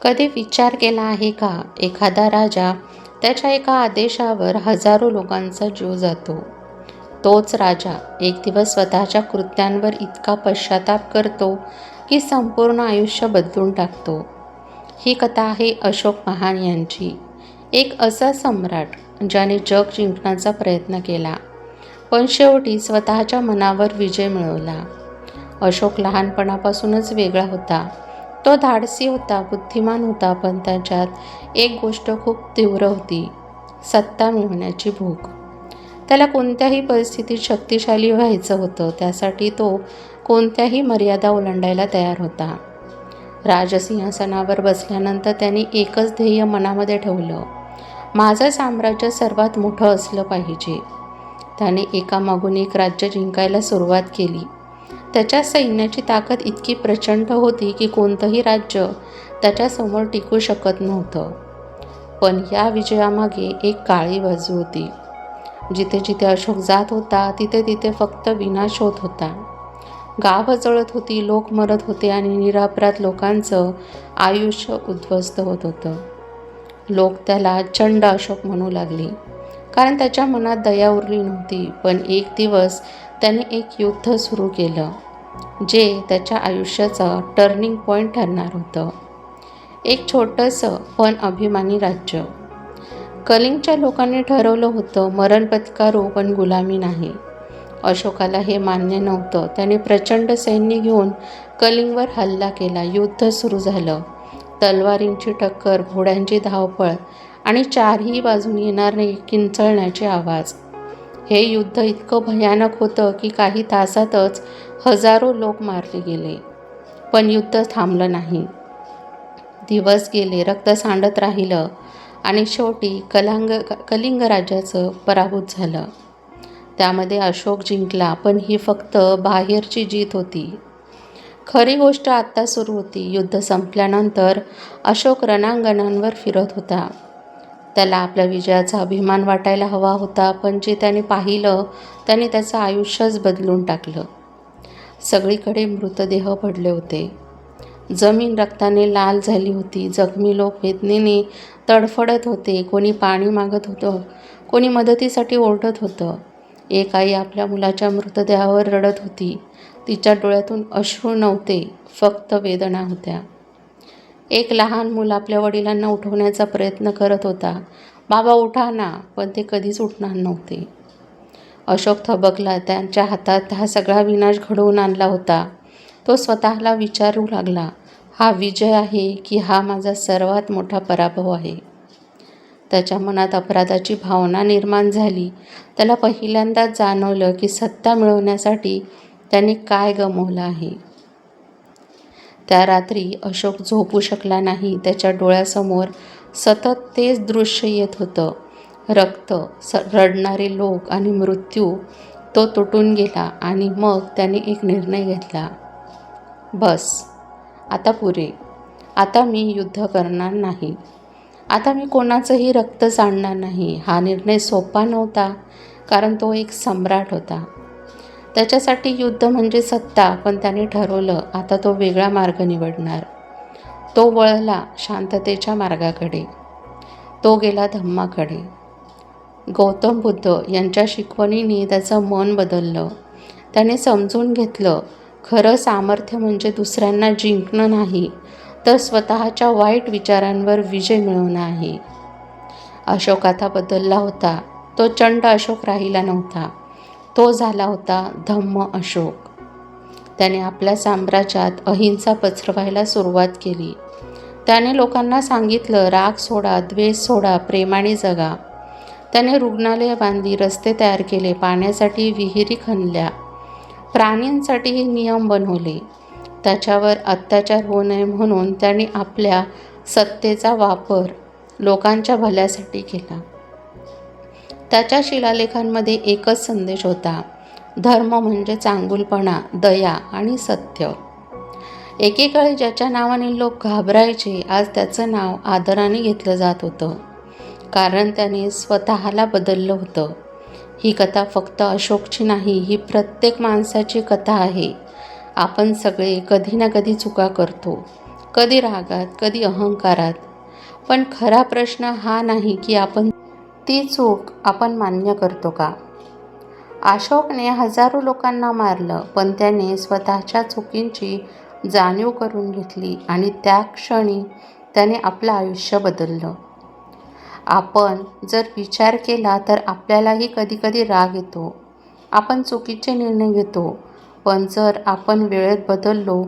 कधी विचार केला आहे का, एखादा राजा त्याच्या एका आदेशावर हजारो लोकांचा जीव जातो. तोच राजा एक दिवस स्वतःच्या कृत्यांवर इतका पश्चाताप करतो की संपूर्ण आयुष्य बदलून टाकतो. ही कथा आहे अशोक महान यांची. एक असा सम्राट ज्याने जग जिंकण्याचा प्रयत्न केला, पण शेवटी स्वतःच्या मनावर विजय मिळवला. अशोक लहानपणापासूनच वेगळा होता. तो धाडसी होता, बुद्धिमान होता, पण त्याच्यात एक गोष्ट खूप तीव्र होती, सत्ता मिळवण्याची भूक. त्याला कोणत्याही परिस्थितीत शक्तिशाली व्हायचं होतं. त्यासाठी तो कोणत्याही मर्यादा ओलांडायला तयार होता. राजसिंहासनावर बसल्यानंतर त्याने एकच ध्येय मनामध्ये ठेवलं, माझं साम्राज्य सर्वात मोठं असलं पाहिजे. त्याने एकामागून एक राज्य जिंकायला सुरुवात केली. त्याच्या सैन्याची ताकद इतकी प्रचंड होती की कोणतंही राज्य त्याच्यासमोर टिकू शकत नव्हतं. पण या विजयामागे एक काळी बाजू होती. जिथे जिथे अशोक जात होता तिथे तिथे फक्त विनाश होत होता. गावं जळत होती, लोक मरत होते आणि निरपराध लोकांचं आयुष्य उद्ध्वस्त होत होतं. लोक त्याला चंड अशोक म्हणू लागले, कारण त्याच्या मनात दया उरली नव्हती. पण एक दिवस त्याने एक युद्ध सुरू केलं, जे त्याच्या आयुष्याचं टर्निंग पॉईंट ठरणार होतं. एक छोटंसं पण अभिमानी राज्य. कलिंगच्या लोकांनी ठरवलं होतं, मरण पत्करू पण गुलामी नाही. अशोकाला हे मान्य नव्हतं. त्याने प्रचंड सैन्य घेऊन कलिंगवर हल्ला केला. युद्ध सुरू झालं. तलवारींची टक्कर, घोड्यांची धावपळ आणि चारही बाजून येणारे किंचाळण्याचे आवाज. हे युद्ध इतकं भयानक होतं की काही तासातच हजारो लोक मारले गेले. पण युद्ध थांबलं नाही. दिवस गेले, रक्त सांडत राहिलं आणि शेवटी कलिंग राज्याचं पराभूत झालं. त्यामध्ये अशोक जिंकला, पण ही फक्त बाहेरची जीत होती. खरी गोष्ट आत्ता सुरू होती. युद्ध संपल्यानंतर अशोक रणांगणांवर फिरत होता. त्याला आपल्या विजयाचा अभिमान वाटायला हवा होता, पण जे त्याने पाहिलं त्याने त्याचं आयुष्यच बदलून टाकलं. सगळीकडे मृतदेह पडले होते. जमीन रक्ताने लाल झाली होती. जखमी लोक वेदनेने तडफडत होते. कोणी पाणी मागत होतं, कोणी मदतीसाठी ओरडत होतं. एक आई आपल्या मुलाच्या मृतदेहावर रडत होती. तिच्या डोळ्यातून अश्रू नव्हते, फक्त वेदना होत्या. एक लहान मूल आपल्या वडिलांना उठवण्याचा प्रयत्न करत होता, बाबा उठा ना, पण ते कधीच उठणार नव्हते. अशोक थबकला. त्यांच्या हातात हा सगळा विनाश घडवून आणला होता. तो स्वतःला विचारू लागला, हा विजय आहे की हा माझा सर्वात मोठा पराभव आहे. त्याच्या मनात अपराधाची भावना निर्माण झाली. त्याला पहिल्यांदाच जाणवलं की सत्ता मिळवण्यासाठी त्याने काय गमावलं आहे. त्या रात्री अशोक झोपू शकला नाही. त्याच्या डोळ्यासमोर सतत तेच दृश्य येत होतं, रक्त, रडणारे लोक आणि मृत्यू. तो तुटून गेला आणि मग त्याने एक निर्णय घेतला, बस, आता पुरे. आता मी युद्ध करणार नाही. आता मी कोणाचंही रक्त सांडणार नाही. हा निर्णय सोपा नव्हता, कारण तो एक सम्राट होता. त्याच्यासाठी युद्ध म्हणजे सत्ता, पण त्याने ठरवलं आता तो वेगळा मार्ग निवडणार. तो वळला शांततेच्या मार्गाकडे. तो गेला धम्माकडे. गौतम बुद्ध यांच्या शिकवणीने त्याचं मन बदललं. त्याने समजून घेतलं, खरं सामर्थ्य म्हणजे दुसऱ्यांना जिंकणं नाही, तर स्वतःच्या वाईट विचारांवर विजय मिळवणं आहे. अशोक आता बदलला होता. तो चंड अशोक राहिला नव्हता. तो झाला होता धम्म अशोक. त्याने आपल्या साम्राज्यात अहिंसा पसरवायला सुरुवात केली. त्याने लोकांना सांगितलं, राग सोडा, द्वेष सोडा, प्रेमाने जगा. त्याने रुग्णालयं बांधली, रस्ते तयार केले, पाण्यासाठी विहिरी खणल्या, प्राण्यांसाठी नियम बनवले. त्याच्यावर अत्याचार होऊ नये म्हणून त्याने आपल्या सत्तेचा वापर लोकांच्या भल्यासाठी केला. त्याच्या शिलालेखांमध्ये एकच संदेश होता, धर्म म्हणजे चांगुलपणा, दया आणि सत्य. एकेकाळी ज्याच्या नावाने लोक घाबरायचे, आज त्याचं नाव आदराने घेतलं जात होतं, कारण त्याने स्वतःला बदललं होतं. ही कथा फक्त अशोकची नाही, ही प्रत्येक माणसाची कथा आहे. आपण सगळे कधी ना कधी चुका करतो. कधी रागात, कधी अहंकारात. पण खरा प्रश्न हा नाही की ती चूक आपण मान्य करतो का? अशोकने हजारो लोकांना मारलं, पण त्याने स्वतःच्या चुकींची जाणीव करून घेतली आणि त्या क्षणी त्याने आपलं आयुष्य बदललं. आपण जर विचार केला तर आपल्यालाही कधीकधी राग येतो. आपण चुकीचे निर्णय घेतो. पण जर आपण वेळेत बदललो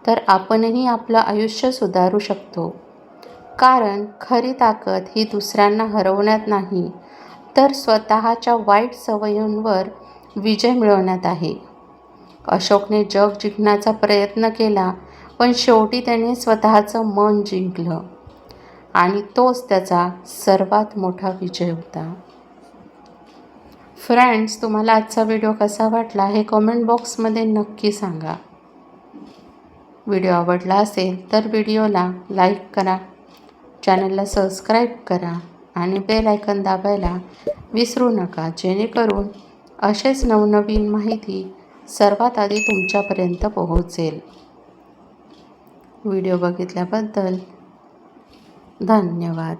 तर आपणही आपलं आयुष्य सुधारू शकतो. कारण खरी ताकद ही दुसऱ्यांना हरवण्यात नाही, तर स्वतःच्या वाईट सवयींवर विजय मिळवण्यात आहे. अशोकने जग जिंकण्याचा प्रयत्न केला, पण शेवटी त्याने स्वतःचं मन जिंकलं आणि तोच त्याचा सर्वात मोठा विजय होता. फ्रेंड्स, तुम्हाला आजचा व्हिडिओ कसा वाटला हे कमेंट बॉक्समध्ये नक्की सांगा. व्हिडिओ आवडला असेल तर व्हिडिओला लाईक करा, चॅनलला सबस्क्राईब करा आणि बेल आयकॉन दाबायला विसरू नका, जेणेकरून असेच नवनवीन माहिती सर्वात आधी तुमच्यापर्यंत पोहोचेल. व्हिडिओ बघितल्याबद्दल धन्यवाद.